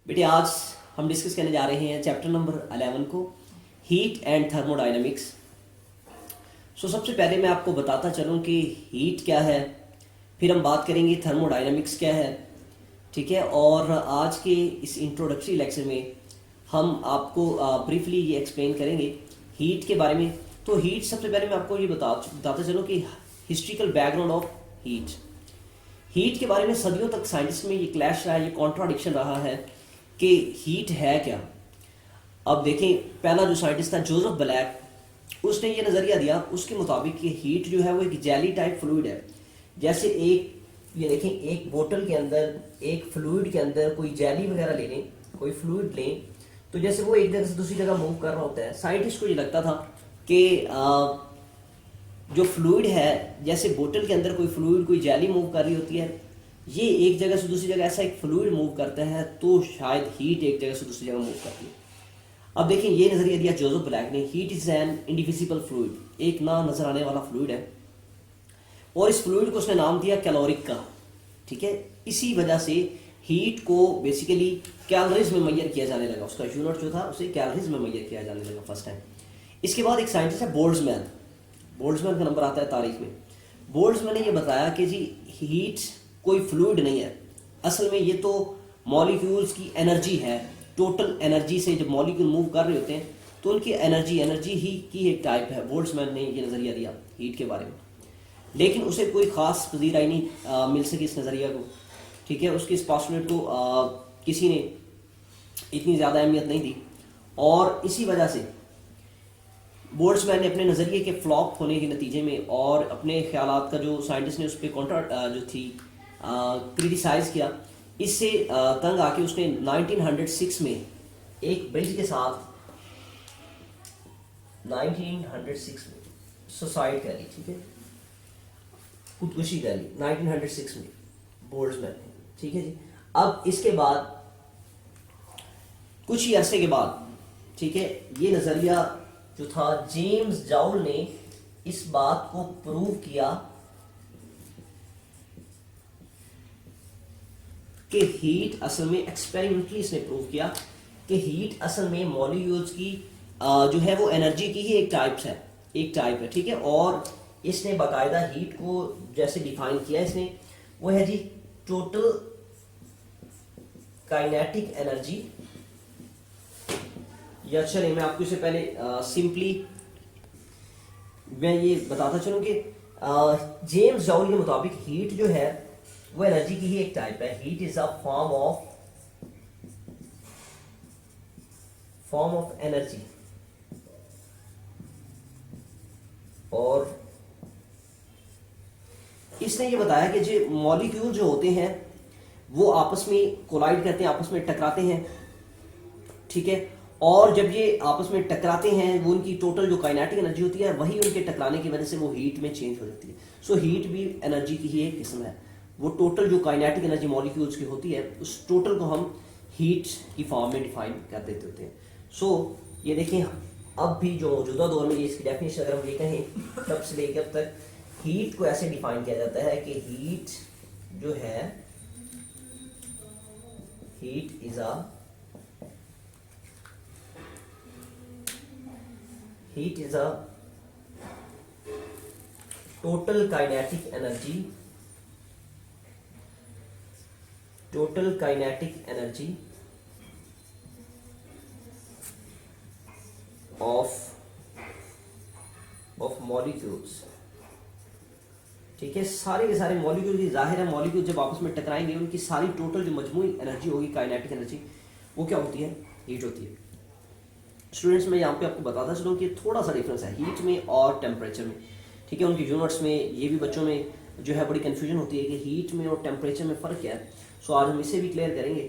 बेटे आज हम डिस्कस करने जा रहे हैं चैप्टर नंबर 11 को, हीट एंड थर्मोडाइनमिक्स। सबसे पहले मैं आपको बताता चलूं कि हीट क्या है, फिर हम बात करेंगे थर्मोडाइनमिक्स क्या है, ठीक है। और आज के इस इंट्रोडक्टरी लेक्चर में हम आपको ब्रीफली ये एक्सप्लेन करेंगे हीट के बारे में। तो हीट, सबसे पहले मैं आपको ये बताता चलूँ कि हिस्ट्रिकल बैकग्राउंड ऑफ हीट के बारे में सदियों तक साइंटिस्ट में ये क्लैश रहा है, ये कॉन्ट्राडिक्शन रहा है कि हीट है क्या। अब देखें, पहला जो साइंटिस्ट था जोसेफ ब्लैक, उसने ये नज़रिया दिया उसके मुताबिक कि हीट जो है वो एक जेली टाइप फ्लूइड है। जैसे ये देखें, एक बोतल के अंदर, एक फ्लूइड के अंदर कोई जेली वगैरह ले लें, कोई फ्लूइड लें, तो जैसे वो एक जगह से दूसरी जगह मूव कर रहा होता है। साइंटिस्ट को ये लगता था कि जो फ्लूइड है, जैसे बोतल के अंदर कोई फ्लूइड, कोई जेली मूव कर रही होती है, ये एक जगह से दूसरी जगह ऐसा एक फ्लूइड मूव करता है, तो शायद हीट एक जगह से दूसरी जगह मूव करती है। अब देखें, ये नजरिया दिया जोसेफ ब्लैक ने, heat is an indivisible fluid, एक ना नजर आने वाला फ्लूइड है, और इस फ्लूइड को उसने नाम दिया कैलोरिक का, ठीक है। इसी वजह से हीट को बेसिकली कैलोरीज में मेजर किया जाने लगा, उसका यूनिट जो था उसे कैलोरीज में मेजर किया जाने लगा फर्स्ट टाइम। इसके बाद एक साइंटिस्ट है बोल्ट्जमैन, बोल्ट्जमैन का नंबर आता है तारीख में। बोल्ट्जमैन ने यह बताया कि जी हीट कोई फ्लूइड नहीं है, असल में ये तो मॉलिक्यूल्स की एनर्जी है। टोटल एनर्जी से जब मॉलिक्यूल मूव कर रहे होते हैं तो उनकी एनर्जी ही की एक टाइप है। बोल्ट्जमैन ने ये नज़रिया दिया हीट के बारे में, लेकिन उसे कोई ख़ास पजीराई नहीं मिल सकी इस नज़रिया को, ठीक है। उसकी इस पोस्टुलेट को किसी ने इतनी ज़्यादा अहमियत नहीं दी, और इसी वजह से बोल्ट्जमैन ने अपने नज़रिए के फ्लॉप होने के नतीजे में और अपने ख्यालात का जो साइंटिस्ट ने उस पर कॉन्ट्रा जो थी क्रिटिसाइज़ किया, इससे तंग आके उसने 1906 में एक ब्रिज के साथ 1906 में सुसाइड कर ली, ठीक है, खुदकुशी कर ली 1906 में बोल्ट्जमैन ने, ठीक है जी। अब इसके बाद कुछ ही अरसे के बाद, ठीक है, ये नज़रिया जो था, जेम्स जाउल ने इस बात को प्रूव किया कि हीट असल में, एक्सपेरिमेंटली इसने प्रूव किया कि हीट असल में मॉलिक्यूल्स की जो है वो एनर्जी की ही एक टाइप है, ठीक है। और इसने बाकायदा हीट को जैसे डिफाइन किया इसने, वो है जी टोटल काइनेटिक एनर्जी, या चलिए मैं आपको इससे पहले सिंपली मैं ये बताता चलूं कि जेम्स जाउल के मुताबिक हीट जो है वो एनर्जी की ही एक टाइप है। Heat is a form of energy, और इसने ये बताया कि जो मॉलिक्यूल जो होते हैं वो आपस में कोलाइड करते हैं, आपस में टकराते हैं, ठीक है। और जब ये आपस में टकराते हैं, वो उनकी टोटल जो काइनेटिक एनर्जी होती है, वही उनके टकराने की वजह से वो हीट में चेंज हो जाती है। हीट भी एनर्जी की ही एक किस्म है। वो टोटल जो काइनेटिक एनर्जी मॉलिक्यूल्स की होती है, उस टोटल को हम हीट की फॉर्म में डिफाइन कर देते होते हैं। ये देखें, अब भी जो मौजूदा दौर में ये इसकी डेफिनेशन अगर हम ये कहें तब से लेकर अब तक, हीट को ऐसे डिफाइन किया जाता है कि हीट जो है, heat is a total kinetic energy of molecules, ठीक है। सारे के सारे मॉलिक्यूल की, जाहिर है मॉलिक्यूल जब आपस में टकराएंगे, उनकी सारी टोटल जो मजमूई एनर्जी होगी, काइनेटिक एनर्जी, वो क्या होती है? हीट होती है। स्टूडेंट्स, मैं यहाँ पे आपको बताता चलूँ कि थोड़ा सा डिफरेंस है हीट में और टेम्परेचर में, ठीक है। उनकी यूनिट्स में ये भी बच्चों में जो है बड़ी कन्फ्यूजन होती है कि हीट में और टेम्परेचर में फ़र्क क्या है। आज हम इसे भी क्लियर करेंगे